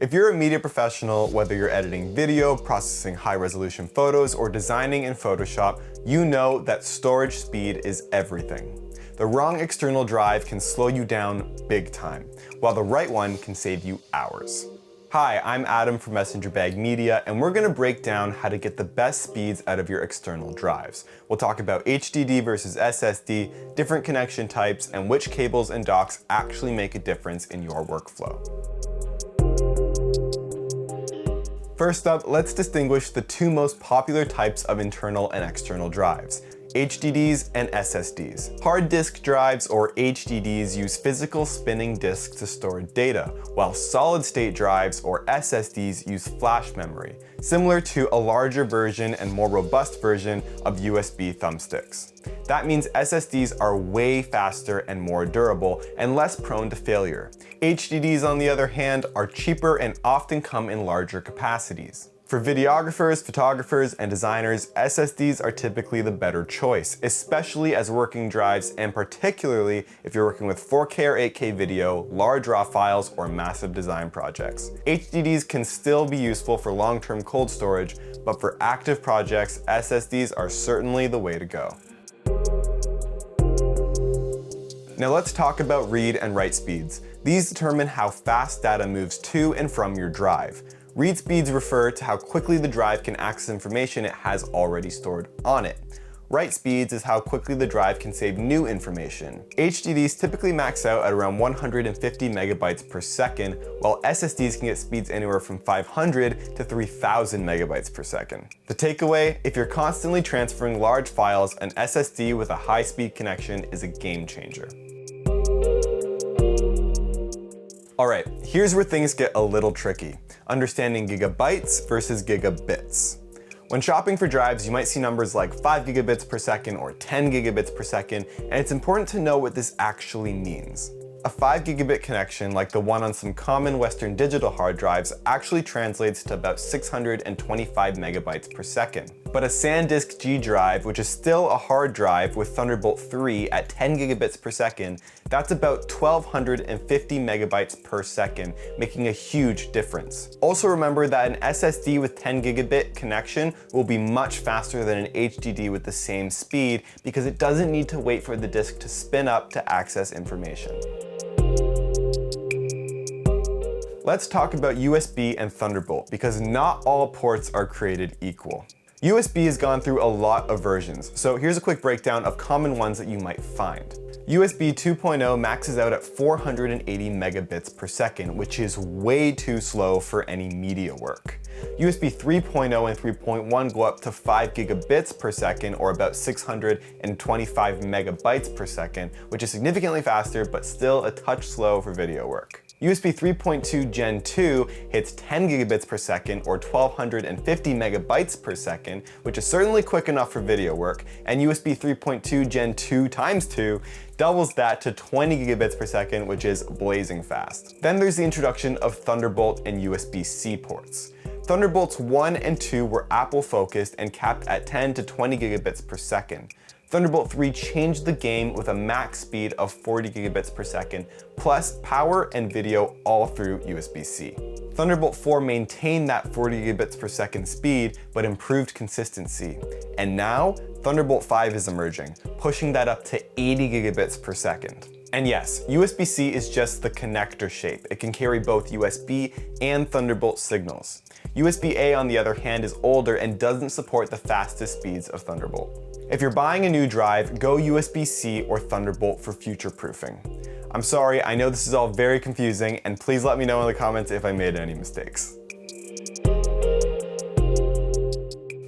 If you're a media professional, whether you're editing video, processing high-resolution photos, or designing in Photoshop, you know that storage speed is everything. The wrong external drive can slow you down big time, while the right one can save you hours. Hi, I'm Adam from Messenger Bag Media, and we're going to break down how to get the best speeds out of your external drives. We'll talk about HDD versus SSD, different connection types, and which cables and docks actually make a difference in your workflow. First up, let's distinguish the two most popular types of internal and external drives: HDDs and SSDs. Hard disk drives, or HDDs, use physical spinning disks to store data, while solid-state drives, or SSDs, use flash memory, similar to a larger version and more robust version of USB thumbsticks. That means SSDs are way faster and more durable and less prone to failure. HDDs, on the other hand, are cheaper and often come in larger capacities. For videographers, photographers, and designers, SSDs are typically the better choice, especially as working drives, and particularly if you're working with 4K or 8K video, large RAW files, or massive design projects. HDDs can still be useful for long-term cold storage, but for active projects, SSDs are certainly the way to go. Now let's talk about read and write speeds. These determine how fast data moves to and from your drive. Read speeds refer to how quickly the drive can access information it has already stored on it. Write speeds is how quickly the drive can save new information. HDDs typically max out at around 150 megabytes per second, while SSDs can get speeds anywhere from 500 to 3000 megabytes per second. The takeaway: if you're constantly transferring large files, an SSD with a high-speed connection is a game changer. Alright, here's where things get a little tricky: understanding gigabytes versus gigabits. When shopping for drives, you might see numbers like 5 gigabits per second or 10 gigabits per second, and it's important to know what this actually means. A 5 gigabit connection, like the one on some common Western Digital hard drives, actually translates to about 625 megabytes per second. But a SanDisk G drive, which is still a hard drive with Thunderbolt 3 at 10 gigabits per second, that's about 1250 megabytes per second, making a huge difference. Also remember that an SSD with 10 gigabit connection will be much faster than an HDD with the same speed, because it doesn't need to wait for the disk to spin up to access information. Let's talk about USB and Thunderbolt, because not all ports are created equal. USB has gone through a lot of versions, so here's a quick breakdown of common ones that you might find. USB 2.0 maxes out at 480 megabits per second, which is way too slow for any media work. USB 3.0 and 3.1 go up to 5 gigabits per second, or about 625 megabytes per second, which is significantly faster but still a touch slow for video work. USB 3.2 Gen 2 hits 10 gigabits per second, or 1250 megabytes per second, which is certainly quick enough for video work, and USB 3.2 Gen 2 times 2 doubles that to 20 gigabits per second, which is blazing fast. Then there's the introduction of Thunderbolt and USB-C ports. Thunderbolts 1 and 2 were Apple focused and capped at 10 to 20 gigabits per second. Thunderbolt 3 changed the game with a max speed of 40 gigabits per second, plus power and video all through USB-C. Thunderbolt 4 maintained that 40 gigabits per second speed, but improved consistency. And now, Thunderbolt 5 is emerging, pushing that up to 80 gigabits per second. And yes, USB-C is just the connector shape. It can carry both USB and Thunderbolt signals. USB-A, on the other hand, is older and doesn't support the fastest speeds of Thunderbolt. If you're buying a new drive, go USB-C or Thunderbolt for future-proofing. I'm sorry, I know this is all very confusing, and please let me know in the comments if I made any mistakes.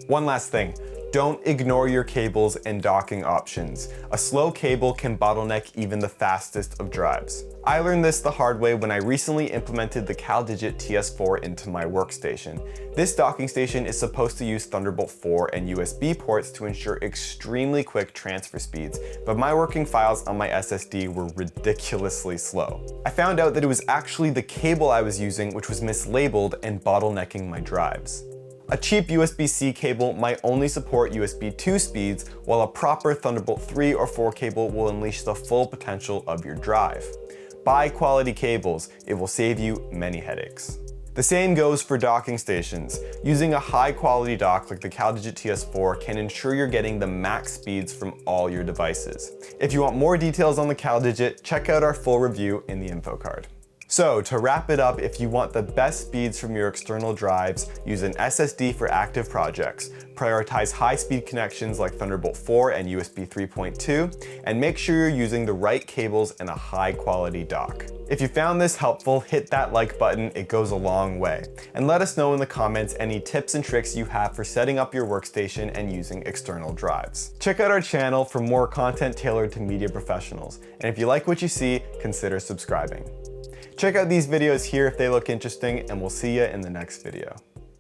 One last thing. Don't ignore your cables and docking options. A slow cable can bottleneck even the fastest of drives. I learned this the hard way when I recently implemented the CalDigit TS4 into my workstation. This docking station is supposed to use Thunderbolt 4 and USB ports to ensure extremely quick transfer speeds, but my working files on my SSD were ridiculously slow. I found out that it was actually the cable I was using which was mislabeled and bottlenecking my drives. A cheap USB-C cable might only support USB 2 speeds, while a proper Thunderbolt 3 or 4 cable will unleash the full potential of your drive. Buy quality cables, it will save you many headaches. The same goes for docking stations. Using a high quality dock like the CalDigit TS4 can ensure you're getting the max speeds from all your devices. If you want more details on the CalDigit, check out our full review in the info card. So to wrap it up, if you want the best speeds from your external drives, use an SSD for active projects. Prioritize high-speed connections like Thunderbolt 4 and USB 3.2, and make sure you're using the right cables and a high-quality dock. If you found this helpful, hit that like button, it goes a long way. And let us know in the comments any tips and tricks you have for setting up your workstation and using external drives. Check out our channel for more content tailored to media professionals. And if you like what you see, consider subscribing. Check out these videos here if they look interesting, and we'll see you in the next video.